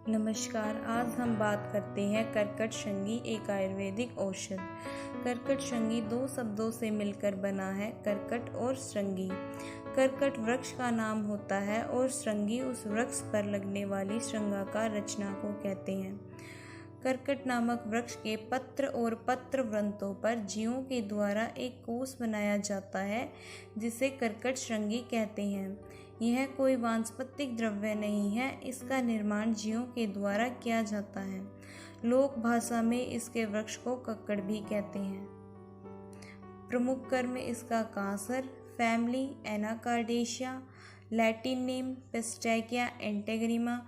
नमस्कार। आज हम बात करते हैं कर्कटशृंगी, एक आयुर्वेदिक औषध। कर्कटशृंगी दो शब्दों से मिलकर बना है, कर्कट और श्रृंगी। कर्कट वृक्ष का नाम होता है और श्रृंगी उस वृक्ष पर लगने वाली श्रृंगाकार रचना को कहते हैं। कर्कट नामक वृक्ष के पत्र और पत्र वृंतों पर जीवों के द्वारा एक कोष बनाया जाता है, जिसे कर्कटशृंगी कहते हैं। यह कोई वानस्पतिक द्रव्य नहीं है, इसका निर्माण जीवों के द्वारा किया जाता है। लोक भाषा में इसके वृक्ष को कक्कड़ भी कहते हैं। प्रमुख कर्म इसका कांसर, family Anacardiaceae, Latin name Pistacia integerrima,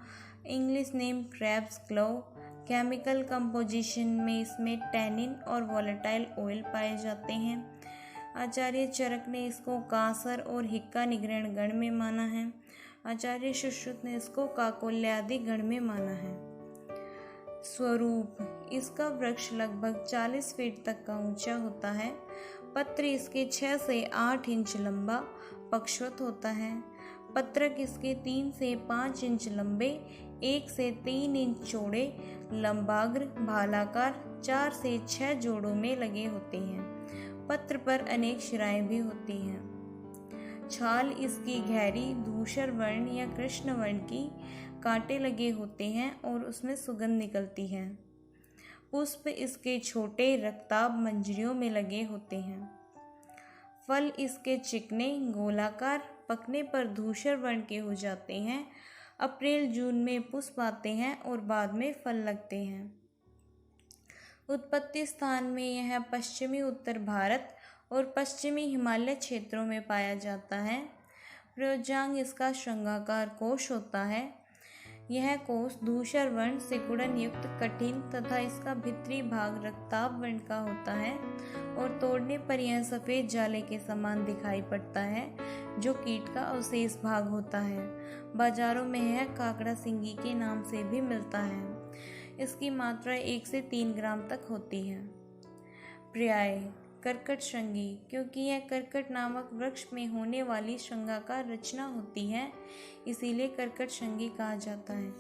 English name crab's claw. Chemical composition में इसमें टैनिन और वोलेटाइल ऑयल पाए जाते हैं। आचार्य चरक ने इसको कांसर और हिक्का निग्रहण गण में माना है। आचार्य सुश्रुत ने इसको काकोल्यादि गण में माना है। स्वरूप इसका वृक्ष लगभग 40 फीट तक का ऊंचा होता है। पत्र इसके 6 से 8 इंच लंबा पक्षवत होता है। पत्रक इसके 3 से 5 इंच लंबे, 1 से 3 इंच चौड़े, लंबाग्र, भालाकार 4 से 6 जोड़ों में लगे होते हैं। पत्र पर अनेक शिराएं भी होती हैं। छाल इसकी गहरी धूसर वर्ण या कृष्ण वर्ण की कांटे लगे होते हैं और उसमें सुगंध निकलती है। पुष्प इसके छोटे रक्ताभ मंजरियों में लगे होते हैं। फल इसके चिकने गोलाकार, पकने पर धूसर वर्ण के हो जाते हैं। अप्रैल जून में पुष्प आते हैं और बाद में फल लगते हैं। उत्पत्ति स्थान में यह पश्चिमी उत्तर भारत और पश्चिमी हिमालय क्षेत्रों में पाया जाता है। प्रयोजांग इसका श्रृंगाकार कोश होता है। यह कोश धूसर वर्ण सिकुड़न युक्त कठिन तथा इसका भीतरी भाग रक्ताभ वर्ण का होता है और तोड़ने पर यह सफ़ेद जाले के समान दिखाई पड़ता है, जो कीट का अवशेष भाग होता है। बाजारों में यह काकड़ा सिंगी के नाम से भी मिलता है। इसकी मात्रा 1 से 3 ग्राम तक होती है। पर्याय कर्कटशृंगी, क्योंकि यह कर्कट नामक वृक्ष में होने वाली श्रृंगाकार रचना होती है, इसीलिए कर्कटशृंगी कहा जाता है।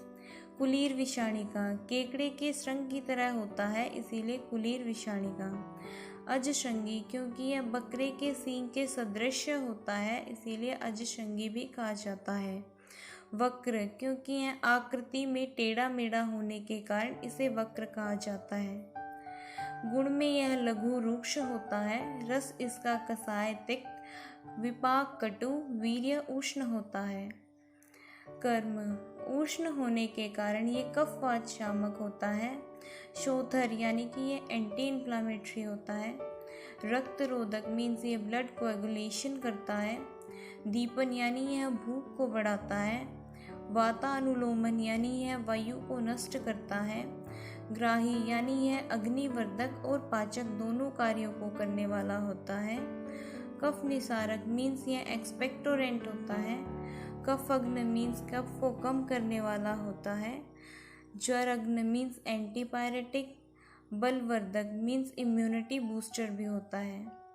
कुलीर विषाणिका केकड़े के श्रृंग की तरह होता है, इसीलिए कुलीर विषाणिका। अजश्रृंगी, क्योंकि यह बकरे के सींग के सदृश होता है, इसीलिए अजश्रृंगी भी कहा जाता है। वक्र, क्योंकि यह आकृति में टेढ़ा मेढ़ा होने के कारण इसे वक्र कहा जाता है। गुण में यह लघु रुक्ष होता है। रस इसका कसाय तिक्त, विपाक कटु, वीर्य उष्ण होता है। कर्म उष्ण होने के कारण ये कफवात शामक होता है। शोथर यानी कि ये एंटी इन्फ्लामेटरी होता है। रक्त रोधक मीन्स ये ब्लड कोएगुलेशन करता है। दीपन यानी यह भूख को बढ़ाता है। वातानुलोमन यानी यह वायु को नष्ट करता है। ग्राही यानी यह अग्निवर्धक और पाचक दोनों कार्यों को करने वाला होता है। कफ निसारक मीन्स यह एक्सपेक्टोरेंट होता है। कफ अग्न मीन्स कफ को कम करने वाला होता है। ज्वर अग्न मीन्स एंटीपायरेटिक। बलवर्धक मीन्स इम्यूनिटी बूस्टर भी होता है।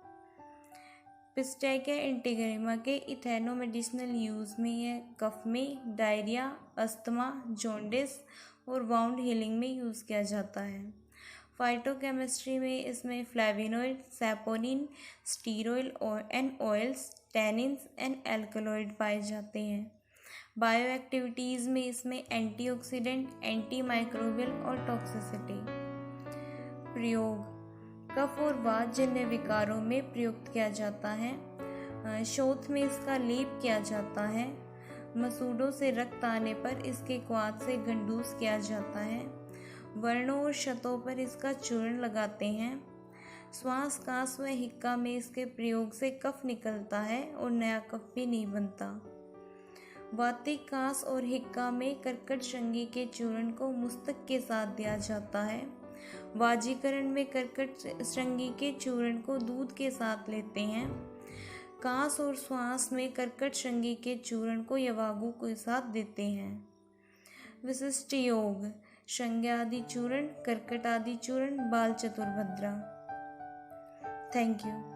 पिस्टैकिया एंटेग्रिमा के इथेनोमेडिसिनल यूज़ में यह कफ में, डायरिया, अस्थमा, जॉन्डिस और वाउंड हीलिंग में यूज़ किया जाता है। फाइटोकेमिस्ट्री में इसमें flavonoid, saponin, sterol and oils, tannins and alkaloid पाए जाते हैं। बायो एक्टिविटीज़ में इसमें एंटीऑक्सीडेंट, एंटी माइक्रोबियल और टॉक्सिसिटी। प्रयोग कफ और वातजन्य विकारों में प्रयुक्त किया जाता है। शोथ में इसका लेप किया जाता है। मसूड़ों से रक्त आने पर इसके क्वाथ से गंडूस किया जाता है। वर्णों और क्षतों पर इसका चूर्ण लगाते हैं। श्वास, कांस व हिक्का में इसके प्रयोग से कफ निकलता है और नया कफ भी नहीं बनता। वातिक, कांस और हिक्का में कर्कटशृंगी के चूर्ण को मुस्तक के साथ दिया जाता है। वाजीकरण में कर्कटशृंगी के चूर्ण को दूध के साथ लेते हैं। कांस और श्वास में कर्कटशृंगी के चूर्ण को यवागु के साथ देते हैं। विशिष्ट योग श्रृंग्यादि चूर्ण, कर्कट आदि चूर्ण, बाल चतुर्भद्रा। Thank you.